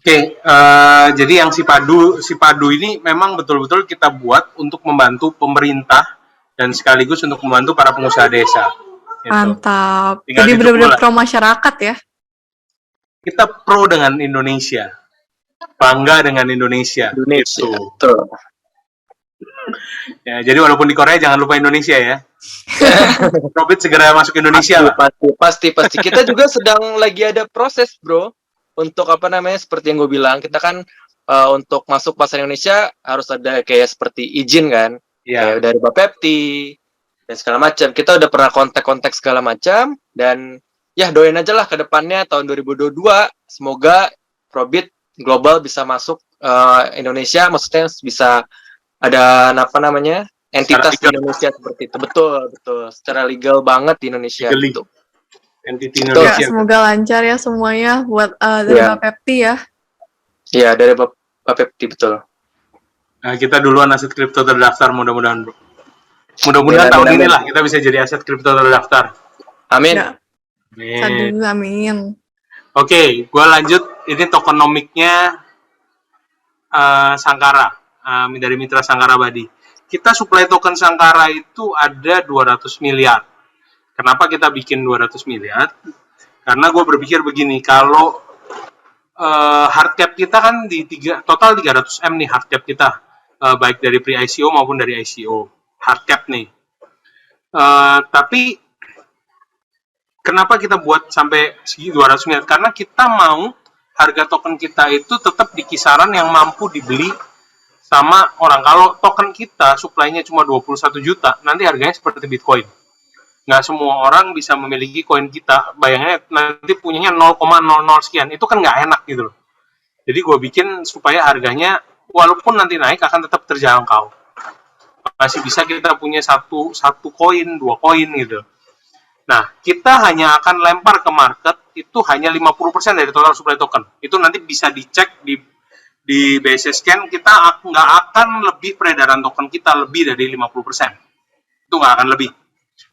Oke, jadi yang si Padu ini memang betul-betul kita buat untuk membantu pemerintah dan sekaligus untuk membantu para pengusaha desa. Gitu. Mantap. Tinggal Jadi ditunggu benar-benar lah. pro masyarakat ya. Kita pro dengan Indonesia, bangga dengan Indonesia, Indonesia, gitu. betul. Ya, jadi walaupun di Korea jangan lupa Indonesia ya. Profit segera masuk Indonesia lah. Pasti. Kita juga sedang lagi ada proses, bro. Untuk apa namanya, seperti yang gue bilang, kita kan untuk masuk pasar Indonesia harus ada kayak seperti izin kan, Ya. kayak dari Bapepti dan segala macam. Kita udah pernah kontak-kontak segala macam, dan ya doain aja lah ke depannya tahun 2022 semoga Probit Global bisa masuk Indonesia, maksudnya bisa ada apa namanya entitas di Indonesia seperti itu. Betul, secara legal banget di Indonesia Legally. gitu. Entity Ya, Indonesia. semoga lancar ya semuanya buat dari Iya. Bapepti ya. Iya, dari Bapepti, betul. Nah, kita duluan aset kripto terdaftar mudah-mudahan, bro. Mudah-mudahan tahun ini lah kita bisa jadi aset kripto terdaftar. Amin. Ya. Amin. Amin. Oke, gue lanjut. Ini tokenomiknya Sangkara, dari Mitra Sangkara Badi. Kita supply token Sangkara itu ada 200 miliar. Kenapa kita bikin 200 miliar? Karena gue berpikir begini, kalau hard cap kita kan di total 300 M nih hard cap kita, baik dari pre-ICO maupun dari ICO. Hard cap nih. Tapi kenapa kita buat sampai 200 miliar? Karena kita mau harga token kita itu tetap di kisaran yang mampu dibeli sama orang. Kalau token kita supply-nya cuma 21 juta, nanti harganya seperti Bitcoin. Nggak semua orang bisa memiliki koin kita. Bayangnya nanti punyanya 0,00 sekian. Itu kan nggak enak gitu loh. Jadi gue bikin supaya harganya walaupun nanti naik akan tetap terjangkau. Masih bisa kita punya satu koin, 2 koin gitu. Nah, kita hanya akan lempar ke market itu hanya 50% dari total supply token. Itu nanti bisa dicek di BSC Scan, kita nggak akan lebih peredaran token kita lebih dari 50%. Itu nggak akan lebih.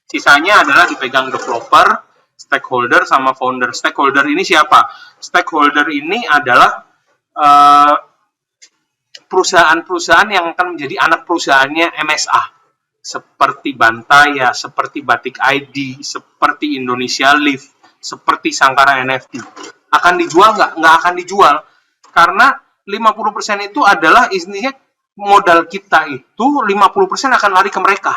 Sisanya adalah dipegang developer, stakeholder, sama founder. Stakeholder ini siapa? Stakeholder ini adalah perusahaan-perusahaan yang akan menjadi anak perusahaannya MSA. Seperti Bantaya, seperti Batik ID, seperti Indonesia Live, seperti Sangkara NFT. Akan dijual nggak? Nggak akan dijual. Karena 50% itu adalah intinya modal kita itu 50% akan lari ke mereka.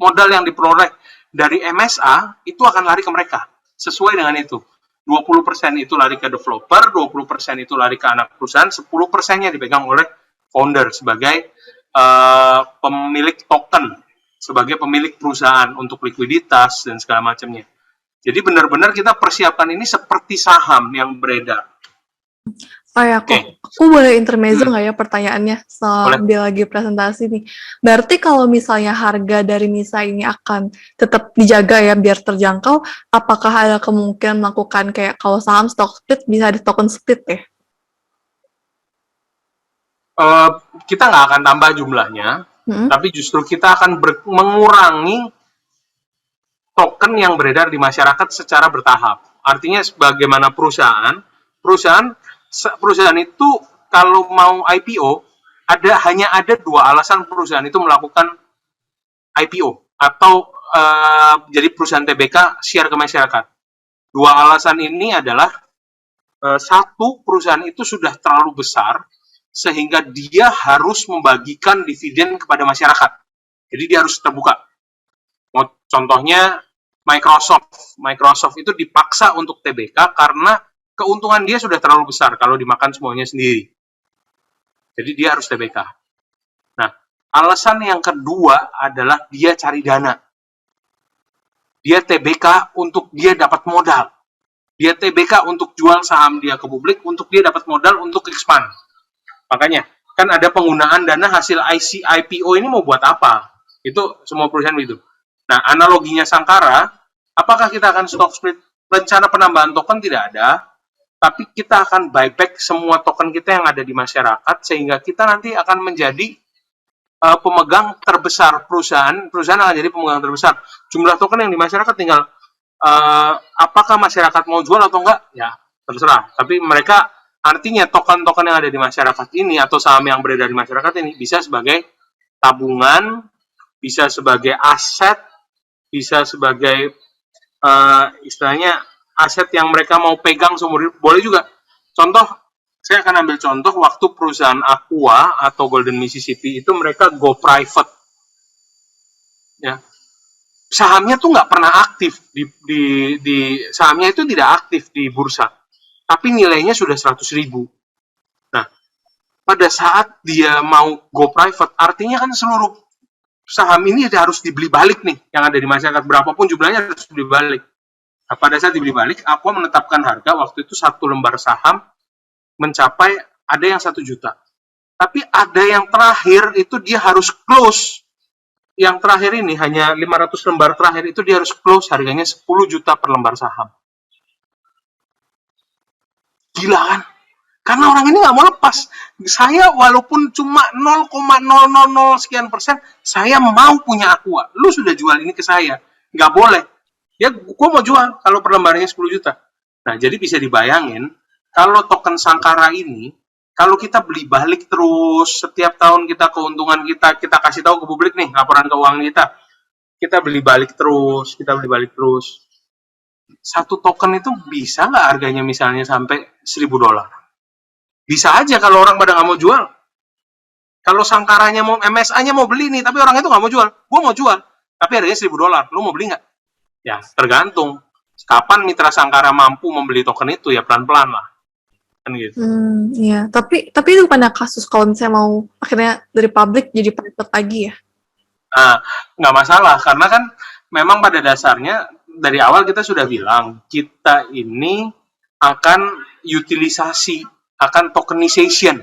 Modal yang diperoleh dari MSA itu akan lari ke mereka. Sesuai dengan itu. 20% itu lari ke developer, 20% itu lari ke anak perusahaan, 10%-nya dipegang oleh founder sebagai pemilik token, sebagai pemilik perusahaan untuk likuiditas dan segala macamnya. Jadi benar-benar kita persiapkan ini seperti saham yang beredar. Oh ya, aku boleh intermezzo nggak ya pertanyaannya sambil lagi presentasi nih. Berarti kalau misalnya harga dari MISA ini akan tetap dijaga ya biar terjangkau, apakah ada kemungkinan melakukan kayak kalau saham stock split bisa di token split ya? Kita nggak akan tambah jumlahnya, tapi justru kita akan mengurangi token yang beredar di masyarakat secara bertahap. Artinya sebagaimana perusahaan itu kalau mau IPO hanya ada 2 alasan perusahaan itu melakukan IPO atau jadi perusahaan TBK share ke masyarakat. 2 alasan ini adalah satu, perusahaan itu sudah terlalu besar sehingga dia harus membagikan dividen kepada masyarakat. Jadi dia harus terbuka. Contohnya Microsoft itu dipaksa untuk TBK karena keuntungan dia sudah terlalu besar kalau dimakan semuanya sendiri. Jadi dia harus TBK. Nah, alasan yang kedua adalah dia cari dana. Dia TBK untuk dia dapat modal. Dia TBK untuk jual saham dia ke publik, untuk dia dapat modal untuk expand. Makanya, kan ada penggunaan dana hasil IPO ini mau buat apa? Itu semua perusahaan begitu. Nah, analoginya Sangkara, apakah kita akan stock split? Rencana penambahan token tidak ada, tapi kita akan buyback semua token kita yang ada di masyarakat, sehingga kita nanti akan menjadi pemegang terbesar perusahaan akan jadi pemegang terbesar. Jumlah token yang di masyarakat tinggal apakah masyarakat mau jual atau enggak, ya terserah. Tapi mereka Artinya token-token yang ada di masyarakat ini atau saham yang beredar di masyarakat ini bisa sebagai tabungan, bisa sebagai aset, bisa sebagai istilahnya aset yang mereka mau pegang seumur hidup. Boleh juga. Contoh, saya akan ambil contoh waktu perusahaan Aqua atau Golden Mississippi itu mereka go private. Ya. Sahamnya tuh nggak pernah aktif sahamnya itu tidak aktif di bursa. Tapi nilainya sudah 100.000. Nah, pada saat dia mau go private, artinya kan seluruh saham ini harus dibeli balik nih, yang ada di masyarakat, berapapun jumlahnya harus dibeli balik. Nah, pada saat dibeli balik, Aqua menetapkan harga waktu itu satu lembar saham mencapai ada yang 1 juta. Tapi ada yang terakhir itu dia harus close. Yang terakhir ini hanya 500 lembar terakhir itu dia harus close harganya 10 juta per lembar saham. Gila kan? Karena orang ini nggak mau lepas. Saya walaupun cuma 0,000 sekian persen, saya mau punya Aqua. Lu sudah jual ini ke saya. Nggak boleh. Ya, gue mau jual kalau per lembarnya 10 juta. Nah, jadi bisa dibayangin, kalau token Sankara ini, kalau kita beli balik terus, setiap tahun kita keuntungan kita kasih tahu ke publik nih, laporan keuangan kita beli balik terus, satu token itu bisa nggak harganya misalnya sampai $1.000? Bisa aja kalau orang pada nggak mau jual. Kalau Sangkaranya mau, MSA-nya mau beli nih, tapi orang itu nggak mau jual. Gue mau jual, tapi harganya $1.000. Lo mau beli nggak? Ya, tergantung. Kapan mitra Sankara mampu membeli token itu, ya pelan-pelan lah. Kan gitu. Iya. Tapi itu bukan kasus kalau misalnya mau akhirnya dari public jadi private lagi ya? Nggak masalah, karena kan memang pada dasarnya dari awal kita sudah bilang, kita ini akan utilisasi, akan tokenization.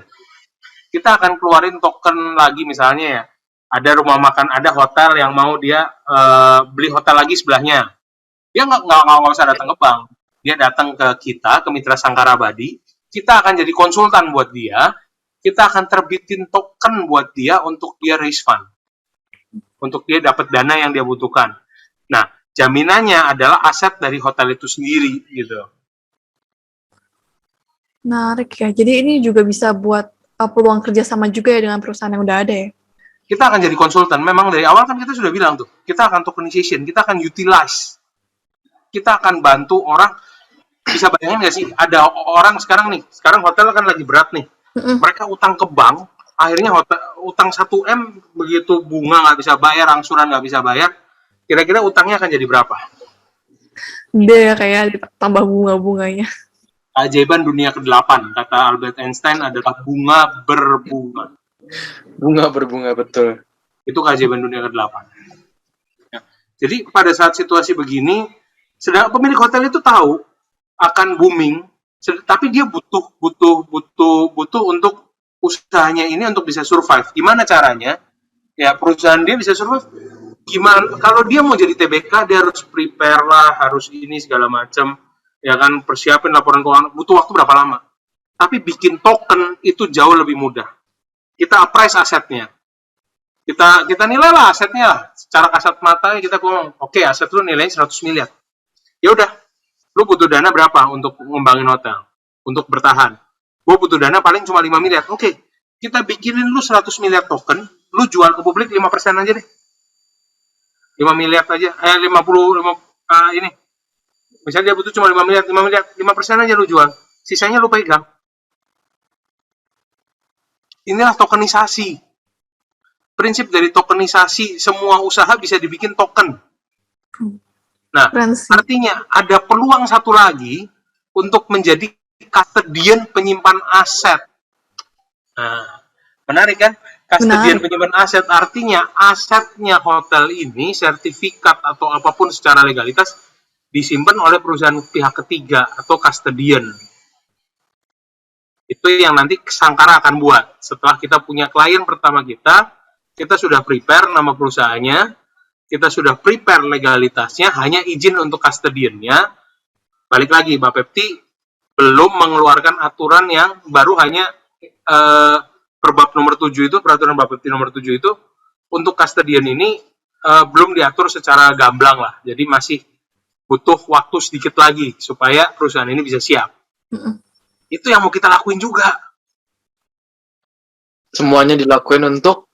Kita akan keluarin token lagi misalnya ya, ada rumah makan, ada hotel yang mau dia beli hotel lagi sebelahnya. Dia nggak usah datang ke bank. Dia datang ke kita, ke Mitra Sankara Abadi, kita akan jadi konsultan buat dia, kita akan terbitin token buat dia untuk dia raise fund. Untuk dia dapat dana yang dia butuhkan. Nah, jaminannya adalah aset dari hotel itu sendiri, gitu. Menarik ya. Jadi ini juga bisa buat peluang kerjasama juga ya dengan perusahaan yang udah ada ya? Kita akan jadi konsultan. Memang dari awal kan kita sudah bilang tuh, kita akan tokenization, kita akan utilize. Kita akan bantu orang. Bisa bayangin nggak sih, ada orang sekarang hotel kan lagi berat nih. Mereka utang ke bank, akhirnya utang 1M, begitu bunga nggak bisa bayar, angsuran nggak bisa bayar, kira-kira utangnya akan jadi berapa? Dia kayak tambah bunga-bunganya. Keajaiban dunia ke-8, kata Albert Einstein, adalah bunga berbunga. Bunga berbunga, betul. Itu keajaiban dunia ke-8. Ya. Jadi pada saat situasi begini, sedang pemilik hotel itu tahu akan booming, tapi dia butuh untuk usahanya ini untuk bisa survive. Gimana caranya? Ya, perusahaan dia bisa survive. Gimana? Kalau dia mau jadi TBK, dia harus prepare lah, harus ini segala macam. Ya kan, persiapin laporan keuangan. Butuh waktu berapa lama? Tapi bikin token itu jauh lebih mudah. Kita appraise asetnya. Kita nilai lah asetnya. Secara kasat mata kita ngomong, oke, aset lu nilainya 100 miliar. Ya udah, lu butuh dana berapa untuk ngembangin hotel? Untuk bertahan. Gue butuh dana paling cuma 5 miliar. Oke, kita bikinin lu 100 miliar token, lu jual ke publik 5% aja deh. 5 miliar aja, 50 ini. Misalnya dia butuh cuma 5 miliar, 5% aja lu jual. Sisanya lu pegang. Inilah tokenisasi. Prinsip dari tokenisasi, semua usaha bisa dibikin token. Nah, artinya ada peluang satu lagi untuk menjadi custodian penyimpan aset. Nah, menarik kan? Custodian penyimpan aset artinya asetnya hotel ini, sertifikat atau apapun secara legalitas disimpan oleh perusahaan pihak ketiga atau custodian. Itu yang nanti Sankara akan buat. Setelah kita punya klien pertama kita sudah prepare nama perusahaannya, kita sudah prepare legalitasnya, hanya izin untuk custodiannya. Balik lagi, Mbak Pepti belum mengeluarkan aturan yang baru hanya perbab nomor 7 itu, peraturan Mbak Pepti nomor 7 itu, untuk custodian ini belum diatur secara gamblang lah. Jadi masih butuh waktu sedikit lagi supaya perusahaan ini bisa siap. Itu yang mau kita lakuin juga. Semuanya dilakuin untuk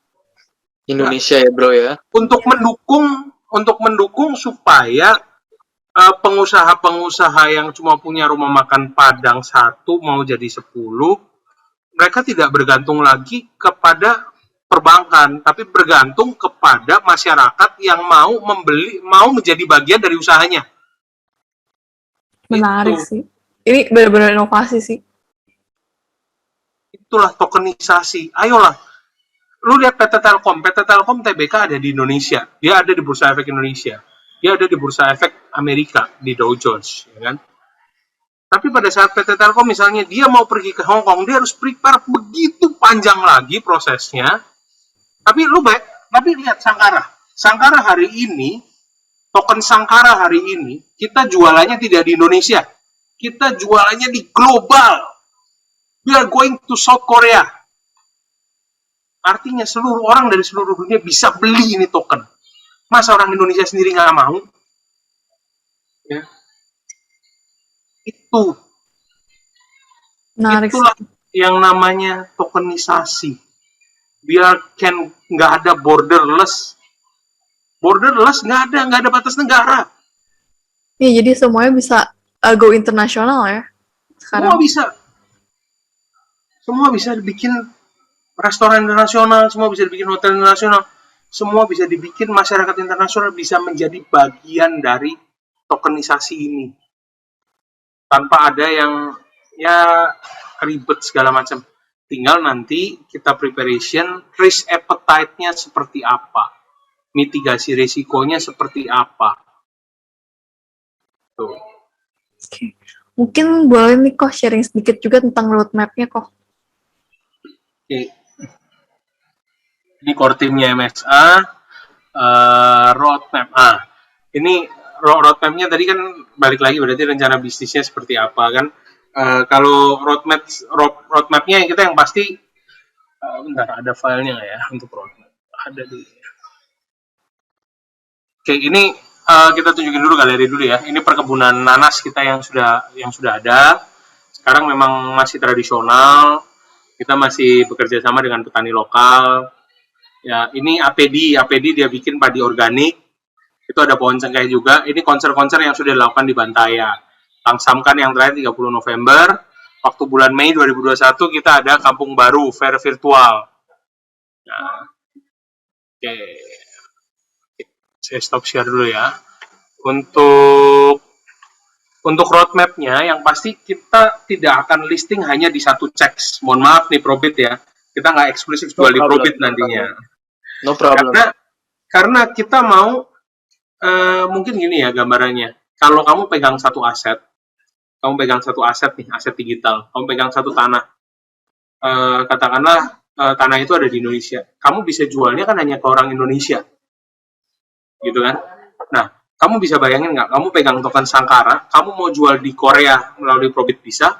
Indonesia ya bro ya. Untuk mendukung supaya pengusaha-pengusaha yang cuma punya rumah makan Padang 1 mau jadi 10, mereka tidak bergantung lagi kepada perbankan, tapi bergantung kepada masyarakat yang mau menjadi bagian dari usahanya. Menarik Itu. sih. Ini benar-benar inovasi sih. Itulah tokenisasi. Ayolah, lu lihat PT Telkom TBK ada di Indonesia, dia ada di Bursa Efek Indonesia, dia ada di Bursa Efek Amerika di Dow Jones, ya kan? Tapi pada saat PT Telkom misalnya dia mau pergi ke Hong Kong, dia harus prepare begitu panjang lagi prosesnya. Tapi lihat Sangkara hari ini, token Sangkara hari ini kita jualannya tidak di Indonesia, kita jualannya di global. We are going to South Korea. Artinya seluruh orang dari seluruh dunia bisa beli ini token. Masa orang Indonesia sendiri nggak mau? Ya. Itulah yang namanya tokenisasi. Biar nggak ada borderless nggak ada batas negara. Ya, jadi semuanya bisa go internasional ya sekarang. Semua bisa dibikin restoran internasional, semua bisa dibikin hotel internasional, semua bisa dibikin masyarakat internasional bisa menjadi bagian dari tokenisasi ini. Tanpa ada yang ya ribet segala macam. Tinggal nanti kita preparation, risk appetite-nya seperti apa, mitigasi risikonya seperti apa. Tuh. Oke. Mungkin boleh nih kok sharing sedikit juga tentang roadmap-nya kok. Oke. Ini core team-nya MSA, roadmap. Ini roadmap-nya tadi kan balik lagi berarti rencana bisnisnya seperti apa kan? Kalau roadmap-nya kita yang pasti, bentar ada filenya nggak ya untuk roadmap? Ada di. Oke, ini kita tunjukin dulu galeri dulu ya. Ini perkebunan nanas kita yang sudah ada. Sekarang memang masih tradisional. Kita masih bekerja sama dengan petani lokal. Ya, ini APD dia bikin padi organik. Itu ada pohon cengkeh juga. Ini konser-konser yang sudah dilakukan di Bantaya. Langsamkan yang terakhir 30 November. Waktu bulan Mei 2021 kita ada Kampung Baru, fair virtual. Nah, oke. Saya stop share dulu ya. Untuk roadmap-nya yang pasti kita tidak akan listing hanya di satu checks. Mohon maaf nih Probit ya. Kita nggak eksklusif jual di Probit nantinya. No problem. Karena kita mau mungkin gini ya gambarannya. Kalau kamu pegang satu aset nih, aset digital. Kamu pegang satu tanah. Katakanlah tanah itu ada di Indonesia. Kamu bisa jualnya kan hanya ke orang Indonesia. Gitu kan? Nah, kamu bisa bayangin nggak? Kamu pegang token Sangkara, kamu mau jual di Korea melalui Probit bisa,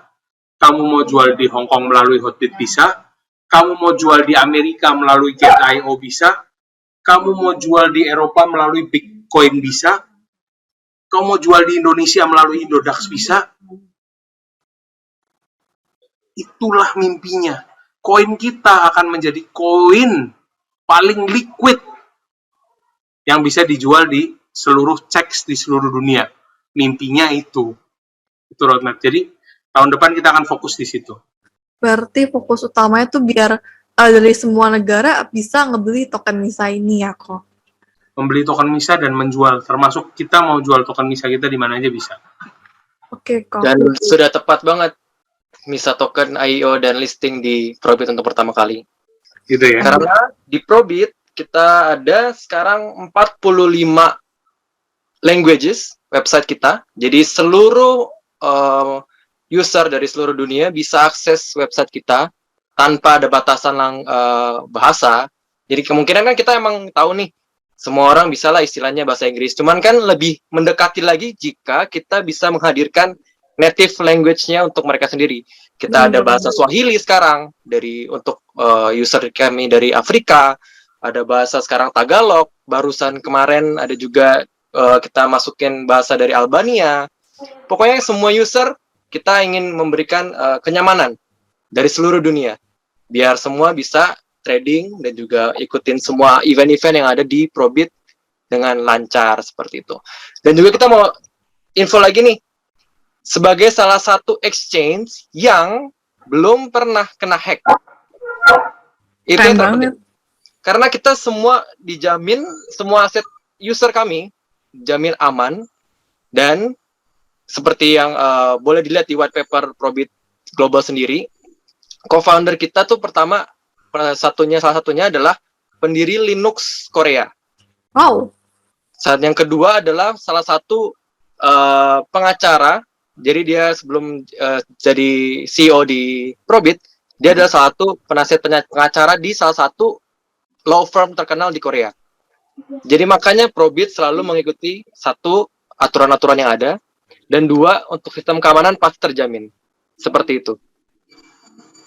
kamu mau jual di Hong Kong melalui Hotbit bisa, kamu mau jual di Amerika melalui Get.io bisa, kamu mau jual di Eropa melalui Bitcoin bisa, kamu mau jual di Indonesia melalui Indodax bisa. Itulah mimpinya. Koin kita akan menjadi koin paling liquid yang bisa dijual di seluruh checks di seluruh dunia. Mimpinya itu roadmap. Jadi tahun depan kita akan fokus di situ. Berarti fokus utamanya tuh biar dari semua negara bisa ngebeli token MISA ini ya kok. Membeli token MISA dan menjual, termasuk kita mau jual token MISA kita di mana aja bisa. Oke kok. Dan sudah tepat banget MISA token IEO dan listing di Probit untuk pertama kali. Gitu ya. Karena di Probit kita ada sekarang 45 languages website kita. Jadi seluruh user dari seluruh dunia bisa akses website kita tanpa ada batasan bahasa. Jadi kemungkinan kan kita emang tahu nih, semua orang bisa lah istilahnya bahasa Inggris. Cuman kan lebih mendekati lagi jika kita bisa menghadirkan native language-nya untuk mereka sendiri. Kita ada bahasa Swahili sekarang untuk user kami dari Afrika. Ada bahasa sekarang Tagalog, barusan kemarin ada juga kita masukin bahasa dari Albania. Pokoknya semua user kita ingin memberikan kenyamanan dari seluruh dunia, biar semua bisa trading dan juga ikutin semua event-event yang ada di Probit dengan lancar seperti itu. Dan juga kita mau info lagi nih, sebagai salah satu exchange yang belum pernah kena hack. Itu Keren yang terpenting. banget. Karena kita semua dijamin, semua aset user kami jamin aman, dan seperti yang boleh dilihat di white paper Probit Global sendiri, co-founder kita tuh salah satunya adalah pendiri Linux Korea. Wow. Saat yang kedua adalah salah satu pengacara. Jadi dia sebelum jadi CEO di Probit, dia adalah salah satu penasihat pengacara di salah satu law firm terkenal di Korea. Jadi makanya Probit selalu mengikuti satu, aturan-aturan yang ada, dan dua, untuk sistem keamanan pasti terjamin. Seperti itu.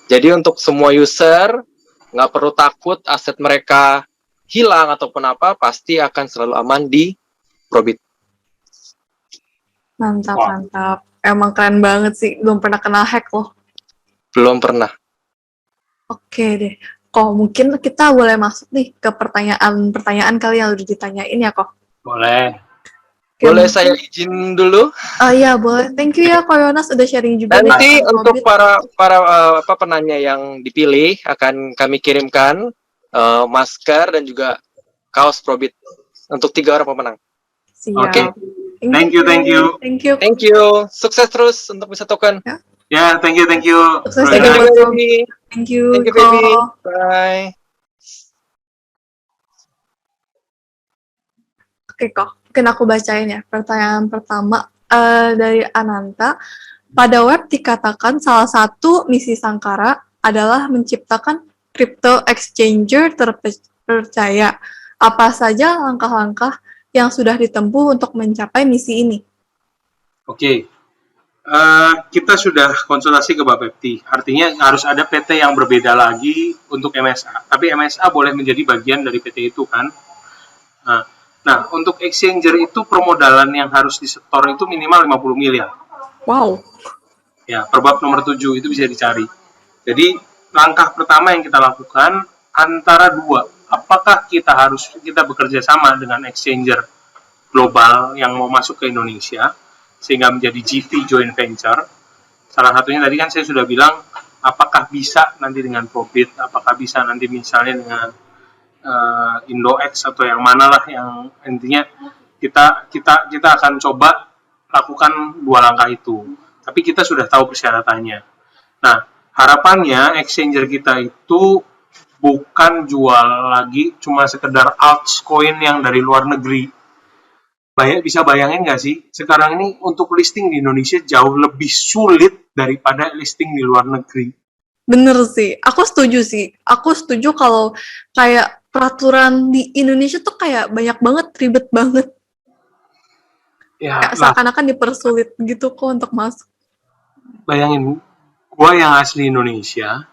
Jadi untuk semua user, nggak perlu takut aset mereka hilang ataupun apa, pasti akan selalu aman di Probit. Mantap, Wah. mantap. Emang keren banget sih. Belum pernah kena hack loh. Belum pernah. Oke deh. Kok mungkin kita boleh masuk nih ke pertanyaan kali yang udah ditanyain ya kok. Boleh. Oke, Boleh mungkin- saya izin dulu? Oh iya boleh. Thank you ya Ko Yonas udah sharing juga nih. Nanti tentang untuk Probit. para penanya yang dipilih akan kami kirimkan masker dan juga kaos Probit untuk 3 orang pemenang. Siap. Oke. Thank Thank you. Thank you. Thank you. Sukses terus untuk bisa token. Ya, thank you. Sukses Bro Thank you, juga Yonas. buat baby. Thank you. Thank you, Ko. baby. Bye. Oke kok. Mungkin aku bacain ya. Pertanyaan pertama dari Ananta. Pada web dikatakan salah satu misi Sankara adalah menciptakan crypto exchanger terpercaya. Apa saja langkah-langkah yang sudah ditempuh untuk mencapai misi ini? Oke. Kita sudah konsultasi ke Bapepti. Artinya harus ada PT yang berbeda lagi untuk MSA. Tapi MSA boleh menjadi bagian dari PT itu kan. Nah, untuk exchanger itu permodalan yang harus disetor itu minimal 50 miliar. Wow. Ya, perbab nomor 7 itu bisa dicari. Jadi, langkah pertama yang kita lakukan antara dua. Apakah kita bekerja sama dengan exchanger global yang mau masuk ke Indonesia sehingga menjadi GV joint venture. Salah satunya tadi kan saya sudah bilang apakah bisa nanti dengan Probit, apakah bisa nanti misalnya dengan IndoX atau yang mana lah, yang intinya kita akan coba lakukan dua langkah itu. Tapi kita sudah tahu persyaratannya. Nah, harapannya exchanger kita itu bukan jual lagi cuma sekedar altcoin yang dari luar negeri. Bisa bayangin nggak sih, sekarang ini untuk listing di Indonesia jauh lebih sulit daripada listing di luar negeri. Bener sih, aku setuju sih. Aku setuju kalau kayak peraturan di Indonesia tuh kayak banyak banget, ribet banget. Ya, Kayak seakan-akan dipersulit gitu kok untuk masuk. bayangin, gua yang asli Indonesia,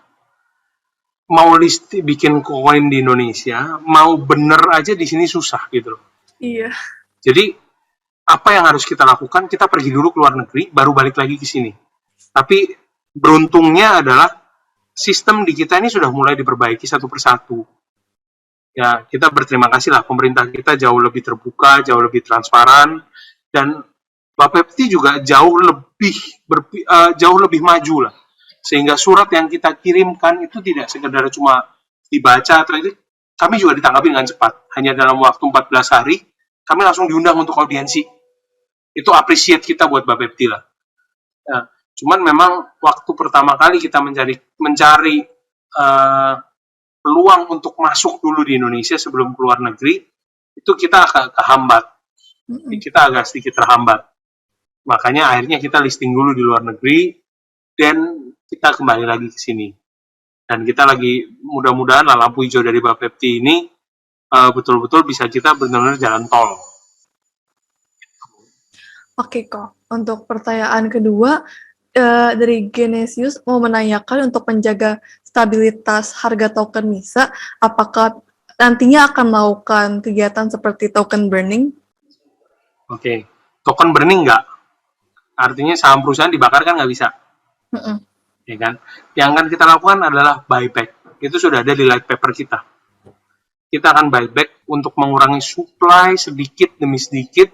mau bikin koin di Indonesia, mau bener aja di sini susah gitu loh. Iya. Jadi, apa yang harus kita lakukan? Kita pergi dulu ke luar negeri, baru balik lagi ke sini. Tapi, beruntungnya adalah sistem di kita ini sudah mulai diperbaiki satu persatu. Ya, kita berterima kasih lah, pemerintah kita jauh lebih terbuka, jauh lebih transparan, dan Bapepti juga jauh lebih maju lah. Sehingga surat yang kita kirimkan itu tidak sekedar cuma dibaca atau itu, kami juga ditanggapi dengan cepat. Hanya dalam waktu 14 hari, kami langsung diundang untuk audiensi. Itu appreciate kita buat Bapepti lah. Ya, cuman memang waktu pertama kali kita mencari peluang untuk masuk dulu di Indonesia sebelum keluar negeri, itu kita agak kehambat. Kita agak sedikit terhambat. Makanya akhirnya kita listing dulu di luar negeri, dan kita kembali lagi ke sini. Dan kita lagi mudah-mudahan lah lampu hijau dari Bapepti ini betul-betul bisa kita benar-benar jalan tol. Oke kok, untuk pertanyaan kedua dari Genesius mau menanyakan untuk menjaga stabilitas harga token MISA, apakah nantinya akan melakukan kegiatan seperti token burning? Oke. Token burning nggak? Artinya saham perusahaan dibakar kan nggak bisa, Mm-mm. ya kan? Yang akan kita lakukan adalah buyback. Itu sudah ada di light paper kita. Kita akan buyback untuk mengurangi supply sedikit demi sedikit,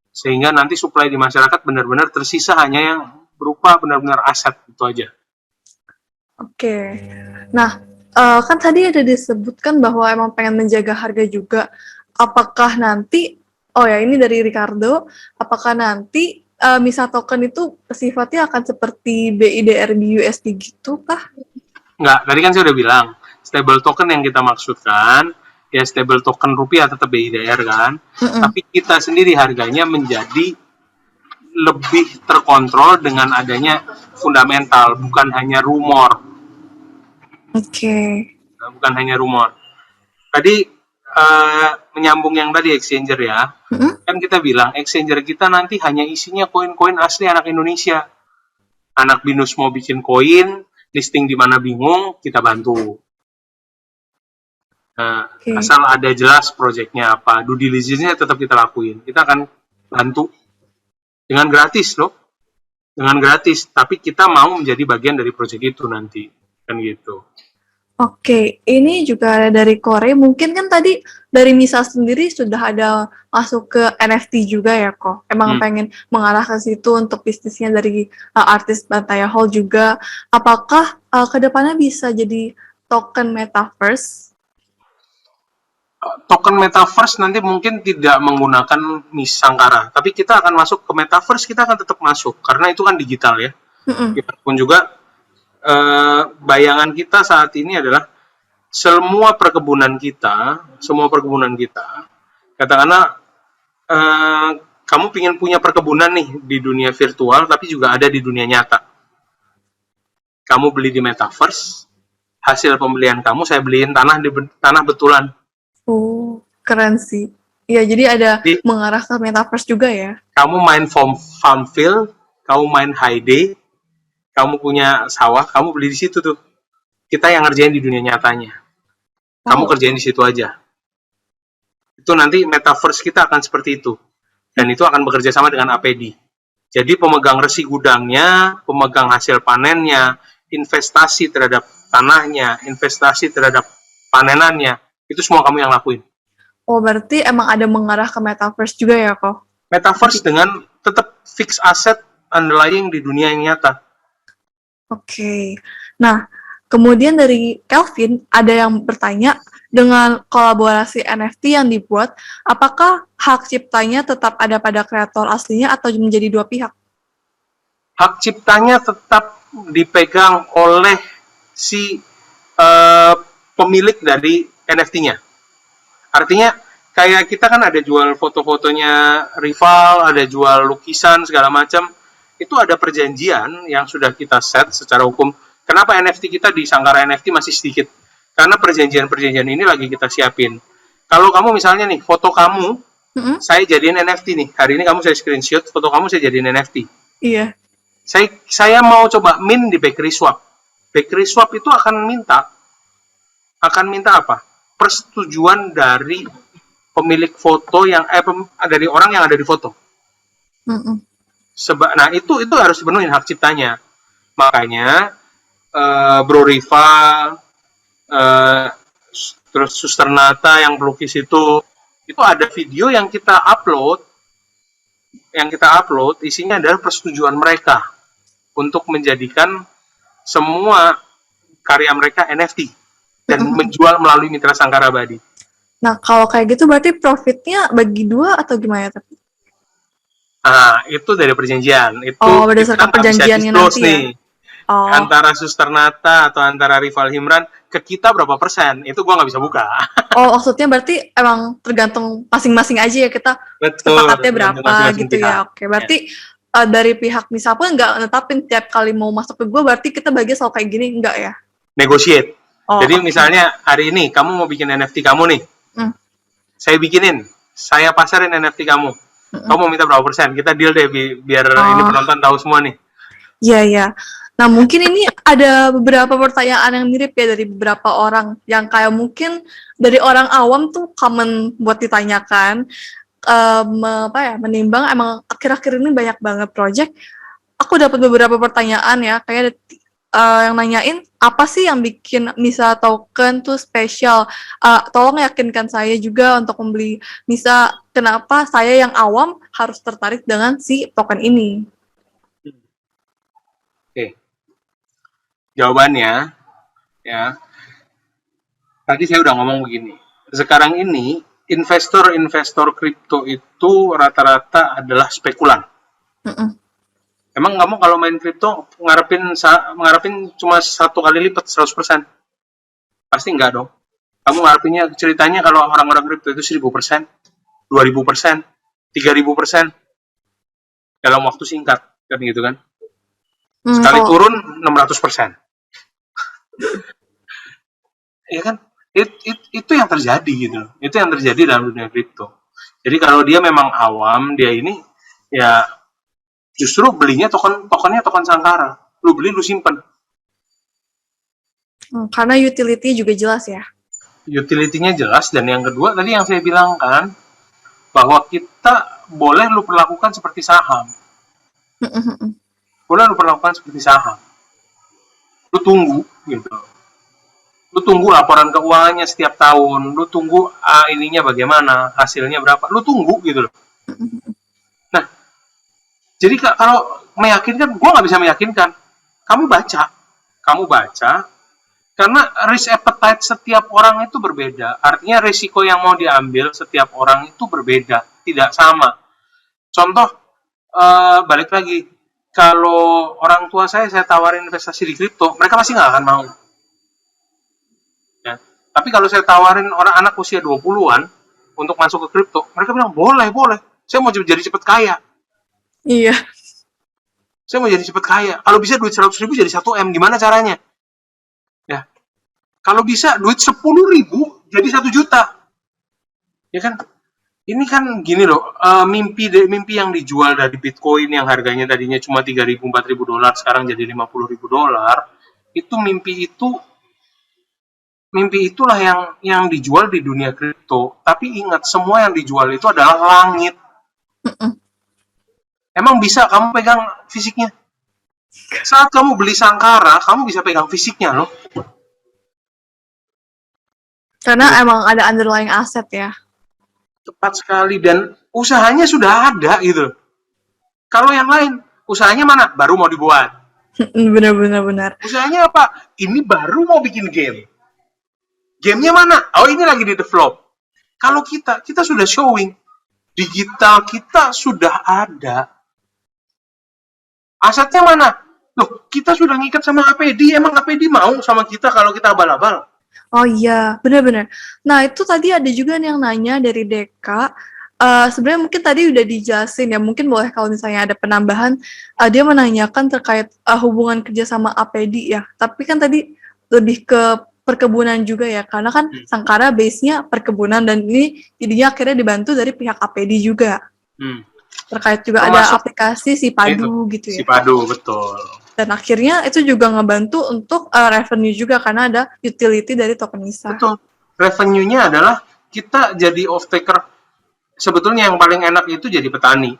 sehingga nanti supply di masyarakat benar-benar tersisa hanya yang berupa benar-benar aset, itu aja. Oke. Nah, kan tadi ada disebutkan bahwa emang pengen menjaga harga juga. Apakah nanti, oh ya ini dari Ricardo, apakah nanti MISA token itu sifatnya akan seperti BIDRB USD gitu kah? Nggak, tadi kan saya udah bilang, stable token yang kita maksudkan, ya stable token rupiah tetap BIDR kan, tapi kita sendiri harganya menjadi lebih terkontrol dengan adanya fundamental, bukan hanya rumor. Oke. Bukan hanya rumor. Tadi menyambung yang tadi exchanger ya, kan kita bilang exchanger kita nanti hanya isinya koin-koin asli anak Indonesia. Anak binus mau bikin koin, listing di mana bingung, kita bantu. Nah, asal ada jelas proyeknya apa, due diligence-nya tetap kita lakuin. Kita akan bantu dengan gratis loh, dengan gratis. Tapi kita mau menjadi bagian dari proyek itu nanti, kan gitu. Oke, ini juga ada dari Korea. Mungkin kan tadi dari MISA sendiri sudah ada masuk ke NFT juga ya kok. Emang pengen mengarah ke situ untuk bisnisnya dari artis Bantaya Hall juga. Apakah kedepannya bisa jadi token metaverse? Token metaverse nanti mungkin tidak menggunakan Sangkara, tapi kita akan masuk ke metaverse, kita akan tetap masuk karena itu kan digital ya. Kita pun juga bayangan kita saat ini adalah semua perkebunan kita, katakanlah kamu ingin punya perkebunan nih di dunia virtual, tapi juga ada di dunia nyata. Kamu beli di metaverse, hasil pembelian kamu saya beliin tanah betulan. Oh, keren sih. Iya, jadi ada mengarah ke metaverse juga ya. Kamu main Farmville, kamu main High Day, kamu punya sawah, kamu beli di situ tuh. Kita yang ngerjain di dunia nyatanya. Kamu kerjain di situ aja. Itu nanti metaverse kita akan seperti itu. Dan itu akan bekerja sama dengan APD. Jadi pemegang resi gudangnya, pemegang hasil panennya, investasi terhadap tanahnya, investasi terhadap panenannya, itu semua kamu yang lakuin. Oh, berarti emang ada mengarah ke metaverse juga ya kok? Metaverse dengan tetap fix aset underlying di dunia yang nyata. Oke. Nah, kemudian dari Kelvin ada yang bertanya, dengan kolaborasi NFT yang dibuat, apakah hak ciptanya tetap ada pada kreator aslinya atau menjadi dua pihak? Hak ciptanya tetap dipegang oleh si pemilik dari NFT-nya. Artinya kayak kita kan ada jual foto-fotonya rival, ada jual lukisan segala macam. Itu ada perjanjian yang sudah kita set secara hukum. Kenapa NFT kita di Sangkara NFT masih sedikit? Karena perjanjian-perjanjian ini lagi kita siapin. Kalau kamu misalnya nih, foto kamu, saya jadiin NFT nih. Hari ini kamu saya screenshot, foto kamu saya jadiin NFT. Iya. Saya mau coba min di Bakery Swap. Bakery Swap itu akan minta apa? Persetujuan dari pemilik foto yang dari orang yang ada di foto. Nah itu harus dipenuhi hak ciptanya. Makanya Bro Riva, terus Suster Nata yang pelukis itu ada video yang kita upload, isinya adalah persetujuan mereka untuk menjadikan semua karya mereka NFT dan menjual melalui Mitra Sangkara Abadi. Nah, kalau kayak gitu berarti profitnya bagi dua atau gimana tapi? Itu dari perjanjian. Itu berdasarkan perjanjiannya nanti ya? Antara Suster Nata atau antara Rival Himran ke kita berapa persen, itu gue nggak bisa buka. Maksudnya berarti emang tergantung masing-masing aja ya, kita sepakatnya berapa gitu ya. Oke, berarti dari pihak MISA pun nggak netapin tiap kali mau masuk ke gue, berarti kita bagi selalu kayak gini, enggak ya? Negotiate. Jadi misalnya hari ini kamu mau bikin NFT kamu nih, saya bikinin, saya pasarin NFT kamu. Kamu mau minta berapa persen? Kita deal deh biar ini penonton tahu semua nih. Iya. Nah, mungkin ini ada beberapa pertanyaan yang mirip ya dari beberapa orang yang kayak mungkin dari orang awam tuh common buat ditanyakan. Menimbang emang akhir-akhir ini banyak banget project aku dapat beberapa pertanyaan ya, kayak yang nanyain apa sih yang bikin MISA token tuh spesial? Tolong yakinkan saya juga untuk membeli MISA. Kenapa saya yang awam harus tertarik dengan si token ini? Oke, jawabannya ya. Tadi saya udah ngomong begini. Sekarang ini investor-investor kripto itu rata-rata adalah spekulan. Mm-mm. Emang kamu kalau main kripto ngarepin cuma 1 kali lipat 100%? Pasti enggak dong. Kamu ngarepinnya ceritanya kalau orang-orang kripto itu 1000%, 2000%, 3000% dalam waktu singkat, kan gitu kan? Sekali Kalau turun 600%. Ya kan? Itu yang terjadi gitu. Itu yang terjadi dalam dunia kripto. Jadi kalau dia memang awam, dia ini ya justru belinya tokennya token Sangkara. Lu beli, lu simpen. karena utility juga jelas ya. Utility-nya jelas, dan yang kedua tadi yang saya bilang kan, bahwa kita boleh lu perlakukan seperti saham. Mm-mm. Boleh lu perlakukan seperti saham. Lu tunggu gitu. Lu tunggu laporan keuangannya setiap tahun, lu tunggu ininya bagaimana, hasilnya berapa, lu tunggu gitu loh. Nah, jadi kalau meyakinkan, gue nggak bisa meyakinkan. Kamu baca, karena risk appetite setiap orang itu berbeda. Artinya risiko yang mau diambil setiap orang itu berbeda, tidak sama. Contoh, balik lagi, kalau orang tua saya tawarin investasi di kripto, mereka pasti nggak akan mau. Ya. Tapi kalau saya tawarin orang anak usia 20-an untuk masuk ke kripto, mereka bilang, boleh. Saya mau jadi cepat kaya. Iya. Saya mau jadi cepat kaya. Kalau bisa duit 100.000 jadi 1 M, gimana caranya? Ya. Kalau bisa duit 10.000 jadi 1 juta. Ya kan? Ini kan gini loh, mimpi yang dijual dari Bitcoin yang harganya tadinya cuma 3.000 4.000 dolar sekarang jadi 50.000 dolar. Itu mimpi itulah yang dijual di dunia kripto. Tapi ingat, semua yang dijual itu adalah langit. Mm-mm. Emang bisa kamu pegang fisiknya? Saat kamu beli Sangkara, kamu bisa pegang fisiknya loh. Karena emang ada underlying aset ya. Cepat sekali, dan usahanya sudah ada gitu. Kalau yang lain, usahanya mana? Baru mau dibuat. Benar. Usahanya apa? Ini baru mau bikin game. Gamenya mana? Oh, ini lagi di develop. Kalau kita sudah showing. Digital kita sudah ada. Asetnya mana? Loh, kita sudah ngikat sama APD. Emang APD mau sama kita kalau kita abal-abal? Oh iya, benar. Nah, itu tadi ada juga nih yang nanya dari Deka. Sebenarnya mungkin tadi udah dijelasin ya, mungkin boleh kalau misalnya ada penambahan, dia menanyakan terkait hubungan kerja sama APD ya. Tapi kan tadi lebih ke perkebunan juga ya, karena kan Sangkara base-nya perkebunan dan ini jadinya akhirnya dibantu dari pihak APD juga. Terkait juga ada aplikasi Sipadu gitu ya. Sipadu, betul. Dan akhirnya itu juga ngebantu untuk revenue juga karena ada utility dari token MISA. Betul. Revenue-nya adalah kita jadi off-taker. Sebetulnya yang paling enak itu jadi petani.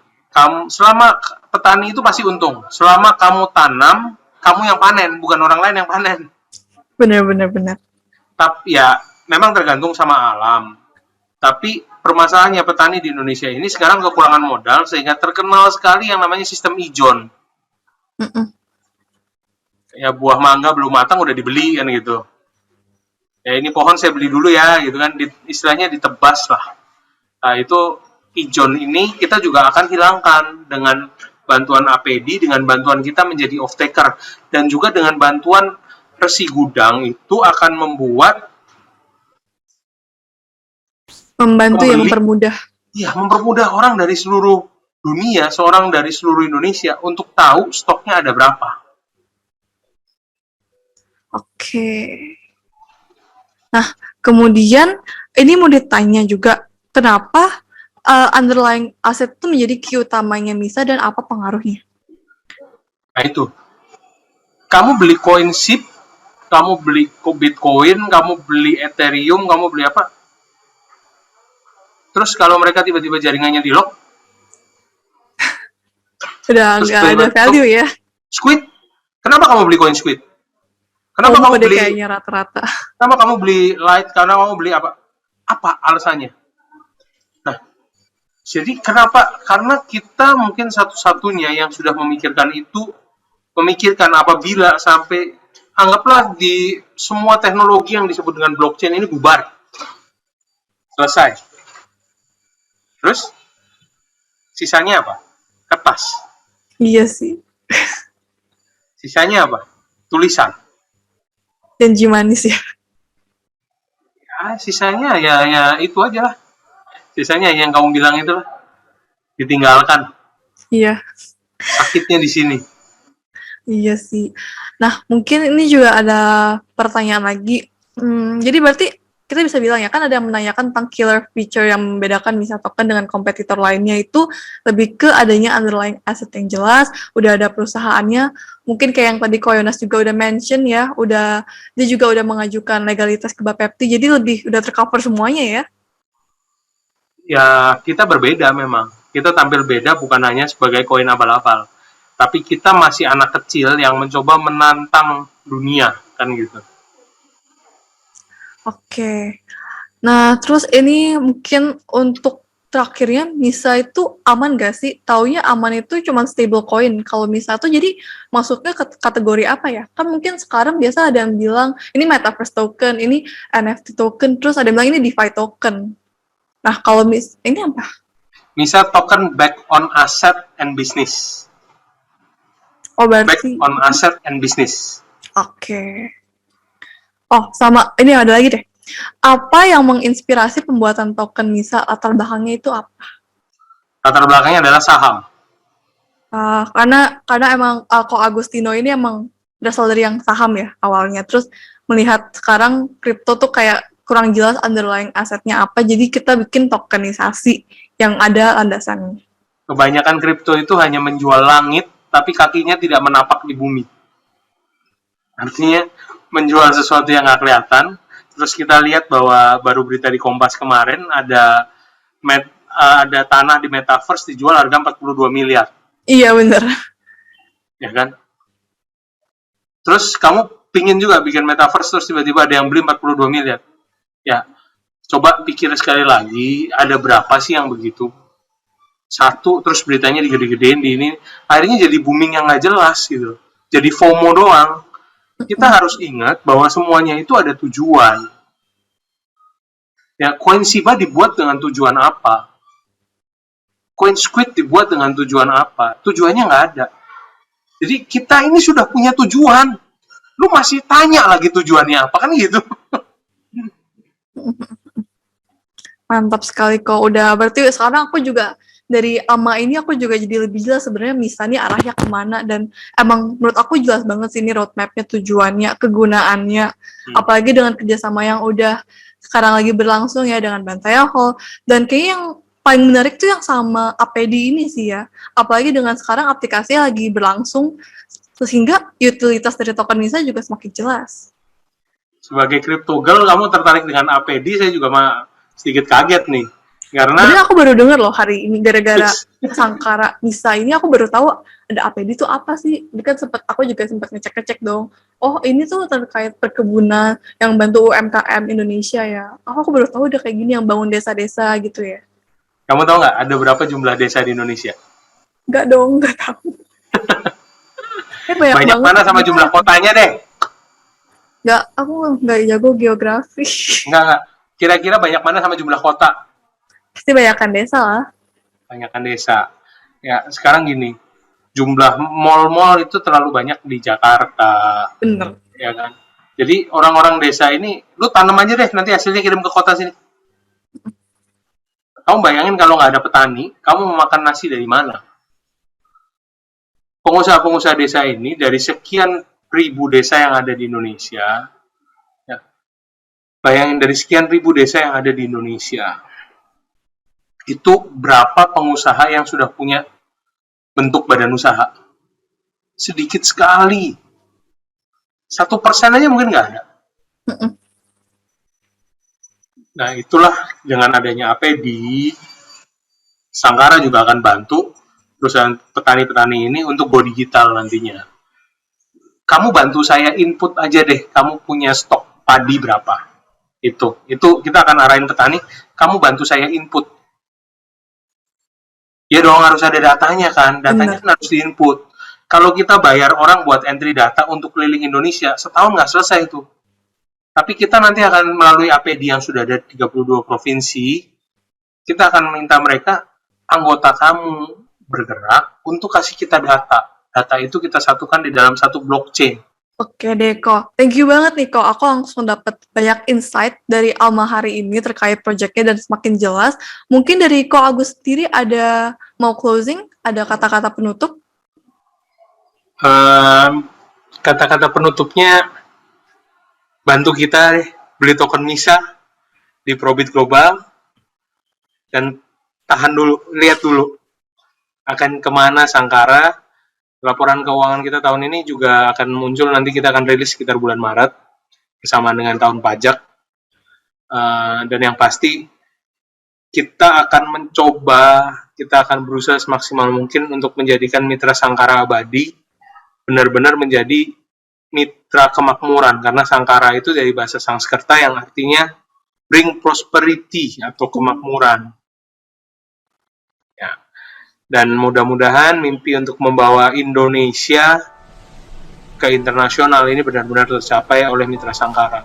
Selama petani itu pasti untung. Selama kamu tanam, kamu yang panen, bukan orang lain yang panen. Benar. Tapi ya, memang tergantung sama alam. Tapi permasalahannya petani di Indonesia ini sekarang kekurangan modal sehingga terkenal sekali yang namanya sistem ijon. Ya, buah mangga belum matang udah dibeli kan gitu. Ya, ini pohon saya beli dulu ya gitu kan, istilahnya ditebas lah. Nah, itu ijon ini kita juga akan hilangkan dengan bantuan APD, dengan bantuan kita menjadi off-taker, dan juga dengan bantuan Resi Gudang itu akan membantu ya, mempermudah. Iya, mempermudah orang dari seluruh dunia, seorang dari seluruh Indonesia untuk tahu stoknya ada berapa. Oke. Nah, kemudian ini mau ditanya juga, kenapa underlying aset itu menjadi key utamanya MISA dan apa pengaruhnya? Nah itu, kamu beli koin SIP, kamu beli Bitcoin, kamu beli Ethereum, kamu beli apa? Terus kalau mereka tiba-tiba jaringannya di lock, Udah Terus nggak beli ada value ya. Squid. Kenapa kamu beli koin Squid? Kenapa FOMO kamu deh beli kayaknya rata-rata. Kenapa kamu beli Light? Karena kamu beli apa? Apa alasannya? Nah, jadi kenapa? Karena kita mungkin satu-satunya yang sudah memikirkan itu, memikirkan apabila sampai anggaplah di semua teknologi yang disebut dengan blockchain ini bubar. Selesai. Terus sisanya apa? Kertas. Iya sih. Sisanya apa? Tulisan. Janji manis ya. Ya, sisanya ya itu aja lah. Sisanya yang kamu bilang itu lah. Ditinggalkan. Iya. Sakitnya di sini. Iya sih. Nah, mungkin ini juga ada pertanyaan lagi. Jadi berarti kita bisa bilang ya, kan ada yang menanyakan tentang killer feature yang membedakan misal token dengan kompetitor lainnya itu lebih ke adanya underlying asset yang jelas, udah ada perusahaannya, mungkin kayak yang tadi Koyonas juga udah mention ya, dia juga udah mengajukan legalitas ke Bapepti, jadi lebih udah tercover semuanya ya. Ya, kita berbeda memang. Kita tampil beda bukan hanya sebagai koin abal-abal. Tapi kita masih anak kecil yang mencoba menantang dunia, kan gitu. Oke. Nah, terus ini mungkin untuk terakhirnya, MISA itu aman gak sih? Taunya aman itu cuma stable coin. Kalau MISA tuh jadi masuknya ke kategori apa ya? Kan mungkin sekarang biasa ada yang bilang ini Metaverse token, ini NFT token, terus ada yang bilang ini DeFi token. Nah, kalau ini apa? MISA token back on asset and business. Oh, Back berarti on asset and business. oke. Oh, sama ini ada lagi deh. Apa yang menginspirasi pembuatan token MISA? Latar belakangnya itu apa? Latar belakangnya adalah saham. Karena emang Ko Agustino ini emang berasal dari yang saham ya awalnya. Terus melihat sekarang kripto tuh kayak kurang jelas underlying asetnya apa, jadi kita bikin tokenisasi yang ada landasannya. Kebanyakan kripto itu hanya menjual langit, tapi kakinya tidak menapak di bumi. Artinya menjual sesuatu yang nggak kelihatan. Terus kita lihat bahwa baru berita di Kompas kemarin ada tanah di Metaverse dijual harga 42 miliar. Iya bener. Ya kan? Terus kamu pingin juga bikin Metaverse terus tiba-tiba ada yang beli 42 miliar. Ya, coba pikir sekali lagi, ada berapa sih yang begitu? Satu, terus beritanya digede-gedein di ini, akhirnya jadi booming yang nggak jelas gitu. Jadi FOMO doang. Kita harus ingat bahwa semuanya itu ada tujuan. Ya, koin Shiba dibuat dengan tujuan apa? Koin Squid dibuat dengan tujuan apa? Tujuannya nggak ada. Jadi kita ini sudah punya tujuan. Lu masih tanya lagi tujuannya apa, kan gitu. Mantap sekali kok. Udah berarti sekarang aku juga dari ama ini aku juga jadi lebih jelas sebenarnya misalnya arahnya kemana, dan emang menurut aku jelas banget sih ini roadmapnya, tujuannya, kegunaannya, apalagi dengan kerjasama yang udah sekarang lagi berlangsung ya dengan Bantaya Hall, dan kayaknya yang paling menarik tuh yang sama APD ini sih ya, apalagi dengan sekarang aplikasinya lagi berlangsung sehingga utilitas dari token MISA juga semakin jelas. Sebagai crypto girl, kamu tertarik dengan APD, saya juga sedikit kaget nih. Karena Jadi aku baru dengar loh hari ini gara-gara Sangkara MISA ini aku baru tahu ada APD itu apa sih. Ini kan aku juga sempat ngecek-ngecek dong. Oh, ini tuh terkait perkebunan yang bantu UMKM Indonesia ya. Oh, aku baru tahu udah kayak gini yang bangun desa-desa gitu ya. kamu tahu nggak ada berapa jumlah desa di Indonesia? Enggak dong, enggak tahu. Banyak mana sama jumlah kotanya deh? Enggak, aku enggak jago geografi. Enggak. Kira-kira banyak mana sama jumlah kota? Pasti banyakkan desa lah. Banyakkan desa. Ya, sekarang gini, jumlah mall-mall itu terlalu banyak di Jakarta. Bener. Ya kan? Jadi orang-orang desa ini, lu tanam aja deh, nanti hasilnya kirim ke kota sini. Kamu bayangin kalau nggak ada petani, kamu mau makan nasi dari mana? Pengusaha-pengusaha desa ini, dari sekian ribu desa yang ada di Indonesia, ya, bayangin dari sekian ribu desa yang ada di Indonesia, itu berapa pengusaha yang sudah punya bentuk badan usaha? Sedikit sekali. 1% aja mungkin nggak ada. Nah, itulah dengan adanya APD, Sangkara juga akan bantu perusahaan petani-petani ini untuk go digital nantinya. Kamu bantu saya input aja deh, kamu punya stok padi berapa? Itu kita akan arahin petani, kamu bantu saya input. Ya dong, harus ada datanya kan, datanya kan harus diinput. Kalau kita bayar orang buat entry data untuk keliling Indonesia, setahun nggak selesai itu. Tapi kita nanti akan melalui APD yang sudah ada 32 provinsi, kita akan minta mereka, anggota kamu bergerak untuk kasih kita data. Data itu kita satukan di dalam satu blockchain. Oke deh, Ko. Thank you banget nih, Ko. Aku langsung dapat banyak insight dari Alma hari ini terkait proyeknya dan semakin jelas. Mungkin dari Ko Agus sendiri ada mau closing? Ada kata-kata penutup? Kata-kata penutupnya, bantu kita deh, beli token MISA di Probit Global, dan tahan dulu, lihat dulu akan kemana Sangkara. Laporan keuangan kita tahun ini juga akan muncul, nanti kita akan rilis sekitar bulan Maret bersama dengan tahun pajak. Dan yang pasti kita akan mencoba, kita akan berusaha semaksimal mungkin untuk menjadikan Mitra Sangkara Abadi benar-benar menjadi mitra kemakmuran, karena Sangkara itu dari bahasa Sanskerta yang artinya bring prosperity atau kemakmuran. Ya. Dan mudah-mudahan mimpi untuk membawa Indonesia ke internasional ini benar-benar tercapai oleh Mitra Sangkara.